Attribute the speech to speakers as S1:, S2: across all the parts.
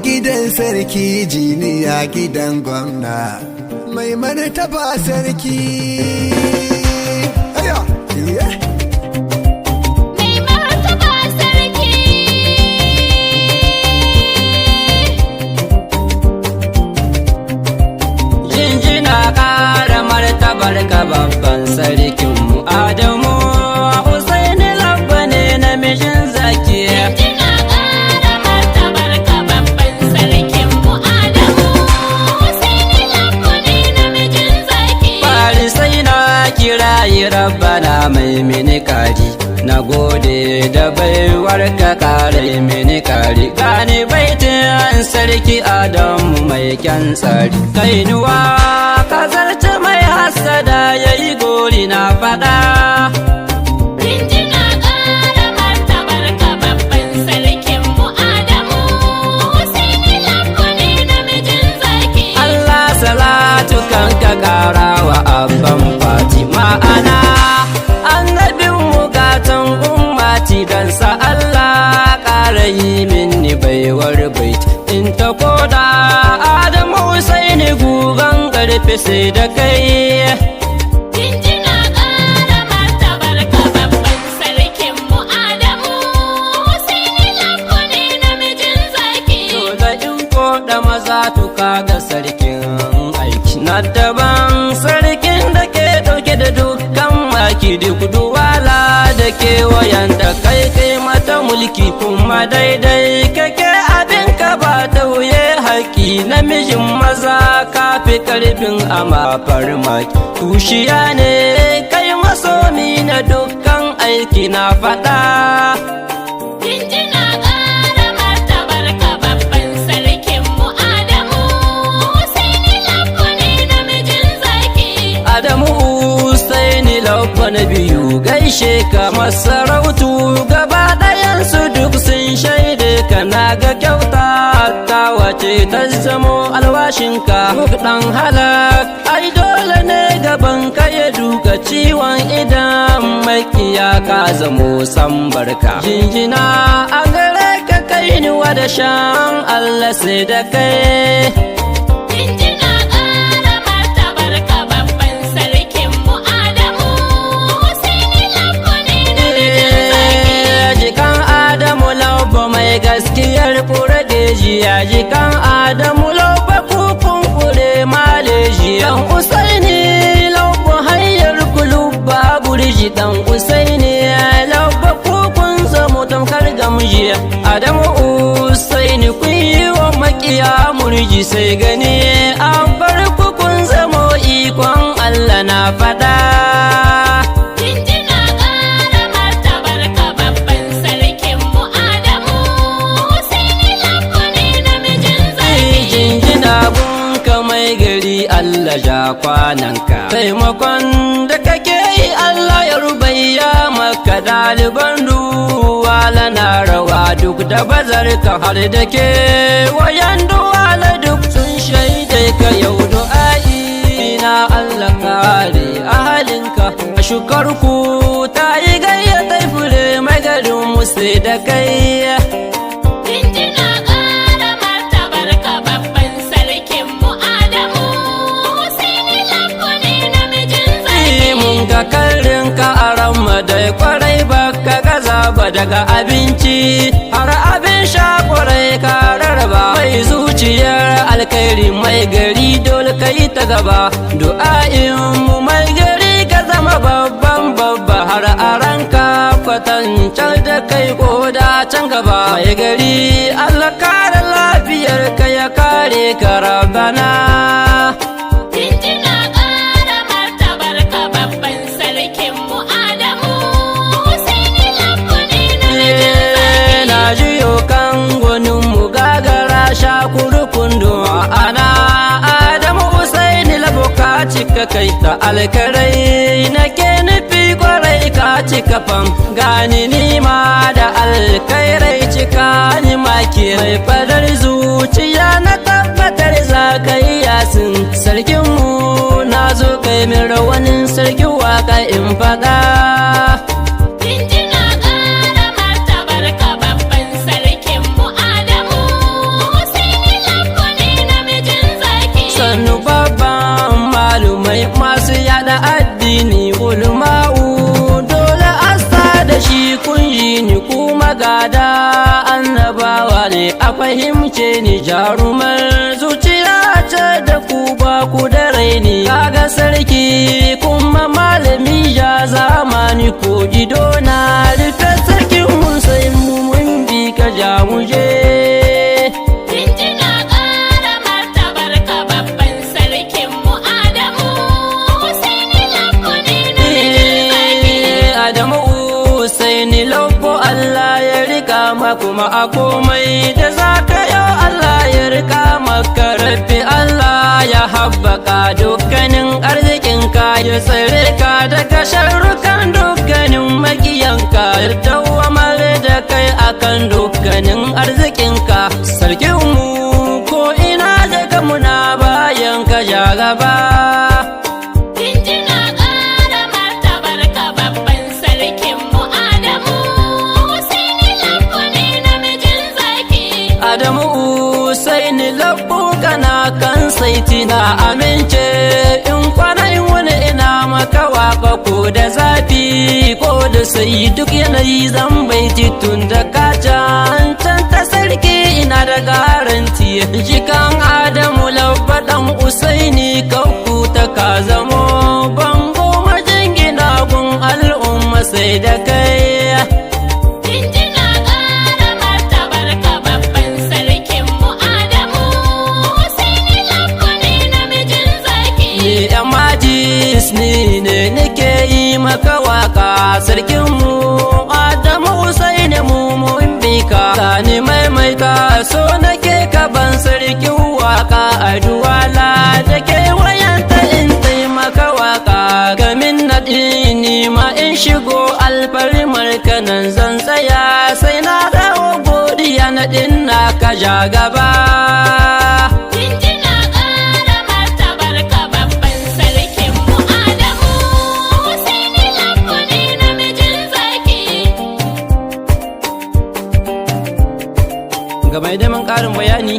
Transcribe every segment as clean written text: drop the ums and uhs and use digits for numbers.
S1: gidan sarki jiniya gidan gwamna mai martaba sarki. Aya, yeah.
S2: Mai martaba sarki.
S3: Jinjina ƙara martabar ka babban sarkinmu Adamu Husaini Labba ne namijin zaki.
S2: Jinjina ƙara martabar ka babban sarkin mu Adamu Husaini Labba ne namijin zaki.
S3: Fari sai na kirayi Rabbana mai mini kari, na gode da baiwar ka kare mini kari. Gani baitin sarki Adamu mai kyan tsari, kainuwa ka zarce mai hasada yayi gori na fada.
S2: Jinjina ƙara martabar ka babban sarkin mu Adamu Husaini Labba ne namijin zaki.
S3: Allah salatu kan ka kara wa abban Fatima ana annabin mugatan ummati dan sa Allah kara yi minni baiwar bait in ta koda Adamu Husaini gugan karfe sai da kai.
S2: Jinjina ƙara martabar ka babban sarkin mu Adamu Husaini Labba ne namijin zaki.
S3: Dole in koda maza tuka ga sarkin aiki na daban, sarkin da ke dauke da dukkan maki duk duwala da kewayen da kai mata mulki kuma daidai kake abin ka ba tauye haƙi namijin maza kafi karfin ama farmaki tushiya ne kai masomi na dukkan aiki na faɗa.
S2: Jinjina ƙara martabar ka babban sarkin mu Adamu Husaini Labba ne namijin zaki.
S3: Adamu Husaini Labba na biyu gaishe ka masarautu gaba ɗayansu duk sun shaide ka na ga kyauta ta wace ta zamo alwashinka duk ɗan halak ai dole ne gaban ka ya duka ciwon idan makiya ka zamo san barka. Jinjina a gare ka kai ni da shan Allah sai da kai.
S2: Jinjina ƙara martabar ka babban sarkin mu Adamu Husaini Labba ne namijin zaki.
S3: Jikan Adamu Labba mai gaskiyar jiya jikan Adamu Labba kukun kure maleji dan Usaini Labba hanyar kulubba burji dan Usaini Labba kukun zamo tamkar gamji. Adamu Usaini kun yi wa makiya murji sai gani an bar kukun zamo ikon Allah na fada.
S2: Jinjina ƙara martabar ka babban sarkin mu Adamu Husaini Labba ne namijin zaki.
S3: Jinjina gunka mai gari Allah ja kwananka, taimakon da kake yi Allah ya rubayya maka ɗaliban duwala na rawa duk da bazarka har da ke wayan duwala duk sun shaide ka yau du'a'i na Allah kare ahalinka a shukarku ta yi gayyata fure mai garin musu da kai.
S2: Jinjina ƙara martabar ka babban sarkin mu Adamu Husaini Labba ne namijin zaki.
S3: Mun ga karin ka a ramma dai kwarai baka gaza ba daga abinci har abin sha kwarai ka rarraba mai zuciyar alkhairi mai gari dole ka yi ta gaba du'a'in mu mai gari ka zama babban babba har a ranka kwatancar da kai ko da can gaba mai gari Allah kare lafiyar ka ya kare ka rabana.
S2: Jinjina ƙara martabar ka babban sarkin mu Adamu Husaini Labba ne namijin zaki.
S3: Na jiyo kan gwanin mu gagara sha kurukundu ana Adamu Husaini Labba ka cika kai ta alkarai nake nufi kwarai ka cika fam gani nima da alkairai cika ni maki mai fadar zuciya na tabbatar za ka yi yasin sarkinmu na zo kai min rawanin sarkin waka in fada.
S2: Jinjina ƙara martabar ka babban sarkin mu Adamu
S3: magada annabawa ne a fahimce ni jarumar zuciya ce da ku ba ku da raini kaga sarki kuma malami ya zamani ko ido na rufe sarkin Hussein mu mun bi ka ja mu je.
S2: Jinjina ƙara martabar ka babban sarkin mu Adamu Husaini Lambo ne namijin zaki.
S3: Adamu Husaini Lambo Allah ya rika ma kuma a komai da zaka yau Allah ya rika maka rabbi Allah ya habbaka dukkanin arzikinka ya tsare ka daga sharrukan dukkanin makiyanka ya dawwamar da kai akan dukkanin arzikinka sarkinmu ko ina daga muna bayan ka ja gaba.
S2: Jinjina ƙara martabar ka babban sarkin mu Adamu Husaini Lambo ne namijin zaki.
S3: Adamu Husaini Lambo kana kan saiti na amince in kwana in wani ina maka waka ko da zafi ko da sai duk yanayi zan baiti tun da ka cancanta sarki ina da garanti jikan Adamu Lambo dan Husaini kanku ta ka zamo bango majingina gun al'umma sai da kai.
S2: Jinjina ƙara martabar ka babban sarkin mu Adamu Husaini Lambo ne namijin zaki.
S3: Ni ɗan majis ni ne nake yi maka waka sarkinmu Adamu Husaini mu mun bi ka sani maimaita so nake ka ban sarkin waka a duwala da ke wayanta in taimaka waka gamin naɗi ni ma in shigo alfarmar kanan zan tsaya sai na dawo godiya naɗin na ka ja gaba.
S2: Jinjina ƙara martabar ka babban sarkin mu Adamu Husaini Lambo ne namijin zaki.
S3: Ga mai neman ƙarin bayani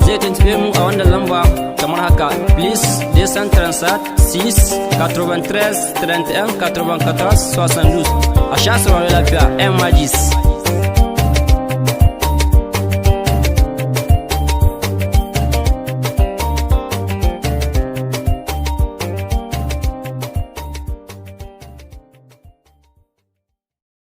S3: zai tuntube mu a wannan lamba kamar haka please descend transat 6 93 31 94 72 a sha saurari lafiya 'yan majis.